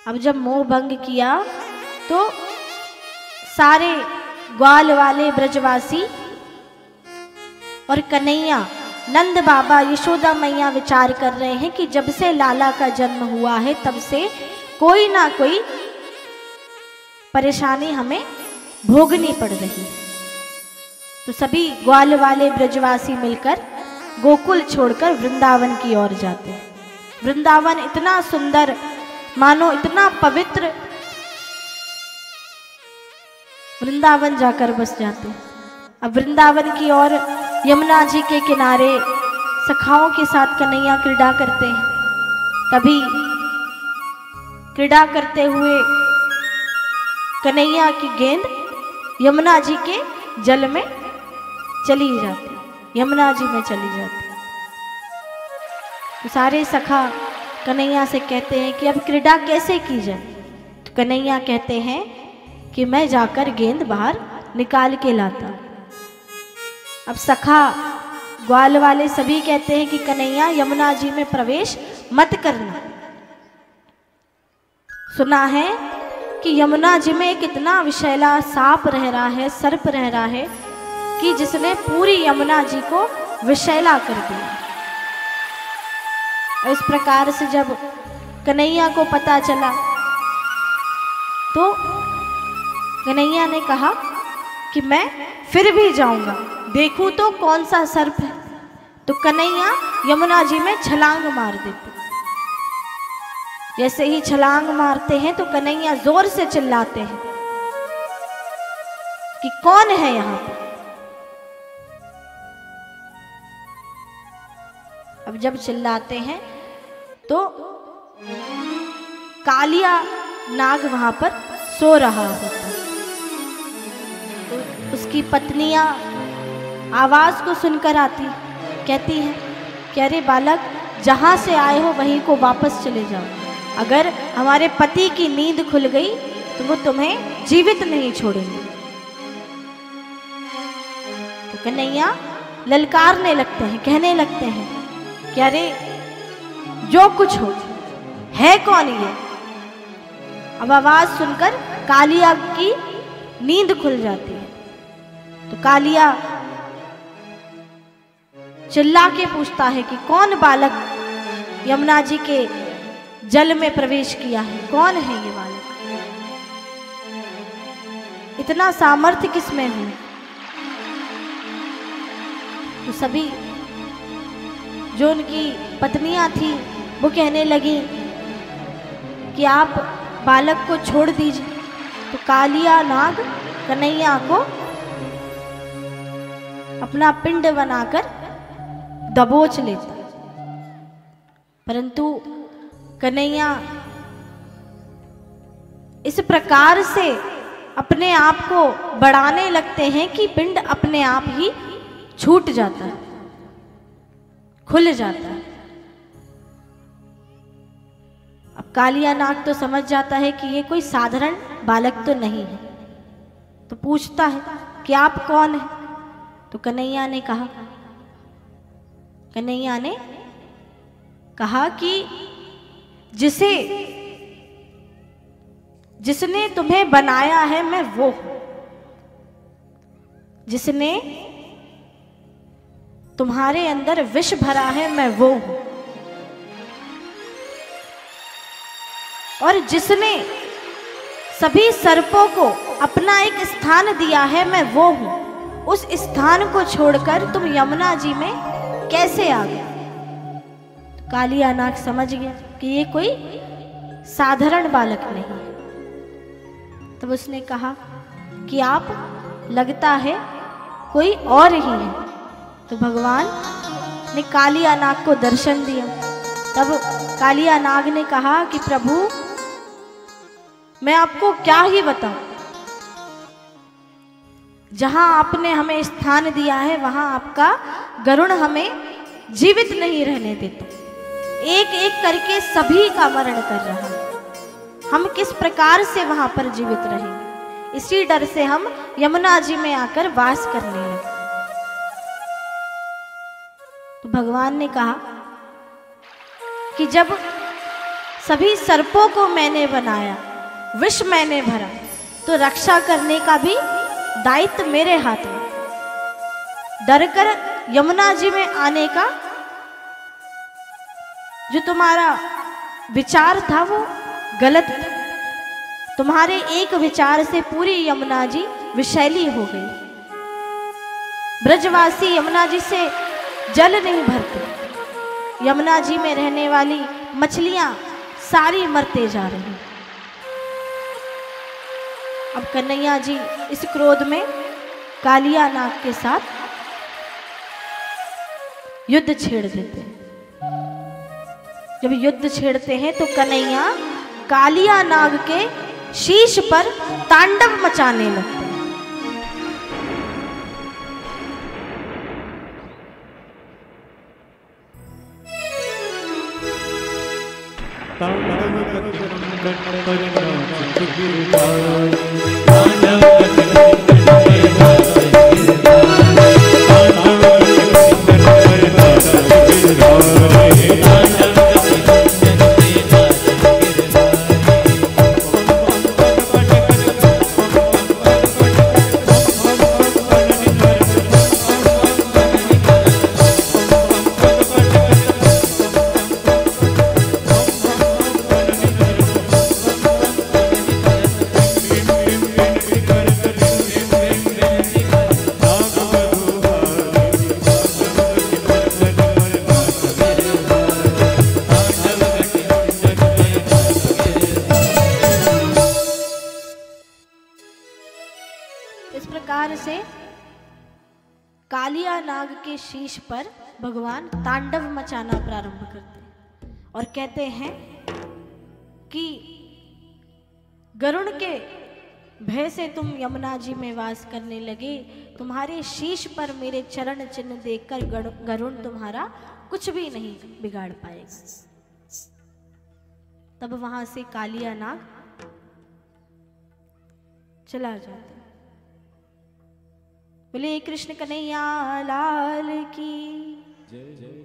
अब जब मोह भंग किया तो सारे ग्वाल वाले ब्रजवासी और कन्हैया, नंद बाबा, यशोदा मैया विचार कर रहे हैं कि जब से लाला का जन्म हुआ है तब से कोई ना कोई परेशानी हमें भोगनी पड़ रही। तो सभी ग्वाल वाले ब्रजवासी मिलकर गोकुल छोड़कर वृंदावन की ओर जाते हैं। वृंदावन इतना सुंदर, मानो इतना पवित्र, वृंदावन जाकर बस जाते हैं। अब वृंदावन की ओर यमुना जी के किनारे सखाओं के साथ कन्हैया क्रीड़ा करते हैं। तभी क्रीड़ा करते हुए कन्हैया की गेंद यमुना जी के जल में चली जाती, यमुना जी में चली जाती। तो सारे सखा कन्हैया से कहते हैं कि अब क्रीड़ा कैसे की जाए। तो कन्हैया कहते हैं कि मैं जाकर गेंद बाहर निकाल के लाता। अब सखा ग्वाल वाले सभी कहते हैं कि कन्हैया यमुना जी में प्रवेश मत करना। सुना है कि यमुना जी में एक इतना विषैला सांप रह रहा है, सर्प रह रहा है कि जिसने पूरी यमुना जी को विषैला कर दिया। इस प्रकार से जब कन्हैया को पता चला तो कन्हैया ने कहा कि मैं फिर भी जाऊंगा, देखूं तो कौन सा सर्प है। तो कन्हैया यमुना जी में छलांग मार देते। जैसे ही छलांग मारते हैं तो कन्हैया जोर से चिल्लाते हैं कि कौन है यहां पर। अब जब चिल्लाते हैं तो कालिया नाग वहां पर सो रहा होता है। तो उसकी पत्नियां आवाज को सुनकर आती, कहती हैं कि अरे बालक, जहां से आए हो वहीं को वापस चले जाओ। अगर हमारे पति की नींद खुल गई तो वो तुम्हें जीवित नहीं छोड़ेंगे। तो कन्हैया ललकारने लगते हैं, कहने लगते हैं कि अरे जो कुछ हो, है कौन ये। अब आवाज सुनकर कालिया की नींद खुल जाती है। तो कालिया चिल्ला के पूछता है कि कौन बालक यमुना जी के जल में प्रवेश किया है, कौन है ये बालक, इतना सामर्थ्य किसमें है। तो सभी जो उनकी पत्नियां थी वो कहने लगी कि आप बालक को छोड़ दीजिए। तो कालिया नाग कन्हैया को अपना पिंड बनाकर दबोच लेता, परंतु कन्हैया इस प्रकार से अपने आप को बढ़ाने लगते हैं कि पिंड अपने आप ही छूट जाता है, खुल जाता है। अब कालिया नाग तो समझ जाता है कि ये कोई साधारण बालक तो नहीं है। तो पूछता है कि आप कौन हैं। तो कन्हैया ने कहा कि जिसने तुम्हें बनाया है मैं वो हूं, जिसने तुम्हारे अंदर विष भरा है मैं वो हूं, और जिसने सभी सर्पों को अपना एक स्थान दिया है मैं वो हूं। उस स्थान को छोड़कर तुम यमुना जी में कैसे आ गए। तो कालिया नाग समझ गया कि ये कोई साधारण बालक नहीं है। तब उसने कहा कि आप लगता है कोई और ही है। तो भगवान ने कालिया नाग को दर्शन दिया। तब कालिया नाग ने कहा कि प्रभु, मैं आपको क्या ही बताऊं, जहां आपने हमें स्थान दिया है वहां आपका गरुड़ हमें जीवित नहीं रहने देता, एक एक करके सभी का मरण कर रहा है। हम किस प्रकार से वहां पर जीवित रहेंगे। इसी डर से हम यमुना जी में आकर वास करने लगे। तो भगवान ने कहा कि जब सभी सर्पों को मैंने बनाया, विष मैंने भरा, तो रक्षा करने का भी दायित्व मेरे हाथ में। डरकर यमुना जी में आने का जो तुम्हारा विचार था वो गलत था। तुम्हारे एक विचार से पूरी यमुना जी विषैली हो गई। ब्रजवासी यमुना जी से जल नहीं भरते। यमुना जी में रहने वाली मछलियां सारी मरते जा रही। अब कन्हैया जी इस क्रोध में कालिया नाग के साथ युद्ध छेड़ देते हैं। जब युद्ध छेड़ते हैं तो कन्हैया कालिया नाग के शीश पर तांडव मचाने लगते हैं। कालिया नाग के शीश पर भगवान तांडव मचाना प्रारंभ करते हैं और कहते हैं कि गरुड़ के भय से तुम यमुना जी में वास करने लगे। तुम्हारे शीश पर मेरे चरण चिन्ह देखकर गरुड़ तुम्हारा कुछ भी नहीं बिगाड़ पाएगा। तब वहां से कालिया नाग चला जाता। बोले कृष्ण कन्हैया लाल की जय।